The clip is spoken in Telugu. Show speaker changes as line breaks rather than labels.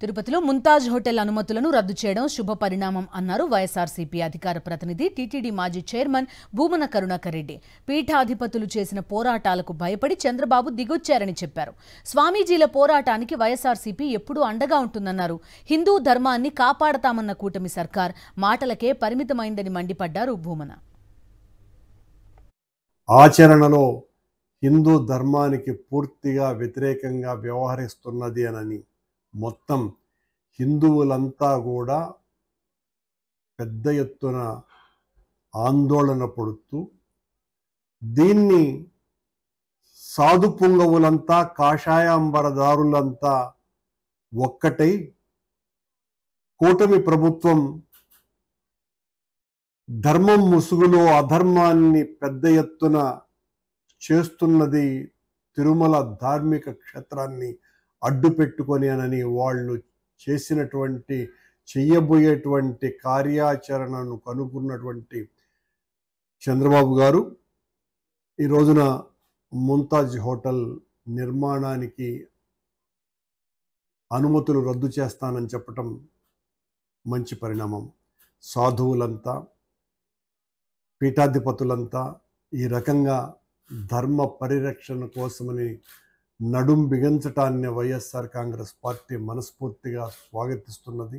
తిరుపతిలో ముంతాజ్ హోటల్ అనుమతులను రద్దు చేయడం శుభ పరిణామం అన్నారు వైఎస్ఆర్సీపీ అధికార ప్రతినిధి టీటీడీ మాజీ చైర్మన్ భూమన కరుణాకర్ రెడ్డి. పీఠాధిపతులు చేసిన పోరాటాలకు భయపడి చంద్రబాబు దిగొచ్చారని చెప్పారు. స్వామీజీల పోరాటానికి వైఎస్ఆర్సీపీ ఎప్పుడూ అండగా ఉంటుందన్నారు. హిందూ ధర్మాన్ని కాపాడతామన్న కూటమి సర్కార్ మాటలకే పరిమితమైందని మండిపడ్డారు భూమన.
ఆచరణలో హిందూ ధర్మానికి పూర్తిగా వ్యతిరేకంగా వ్యవహరిస్తున్నది అని మొత్తం హిందువులంతా కూడా పెద్ద ఎత్తున ఆందోళన పడుతూ దీన్ని సాధు పుంగవులంతా కాషాయాంబరదారులంతా ఒక్కటై కూటమి ప్రభుత్వం ధర్మం ముసుగులో అధర్మాన్ని పెద్ద ఎత్తున చేస్తున్నది, తిరుమల ధార్మిక క్షేత్రాన్ని అడ్డు పెట్టుకొని అని వాళ్ళు చెయ్యబోయేటువంటి కార్యాచరణను కనుగొన్నటువంటి చంద్రబాబు గారు ఈ రోజున ముంతాజ్ హోటల్ నిర్మాణానికి అనుమతులు రద్దు చేస్తానని చెప్పటం మంచి పరిణామం. సాధువులంతా పీఠాధిపతులంతా ఈ రకంగా ధర్మ పరిరక్షణ కోసమని నడుం బిగించటాన్ని వైఎస్ఆర్ కాంగ్రెస్ పార్టీ మనస్ఫూర్తిగా స్వాగతిస్తున్నది.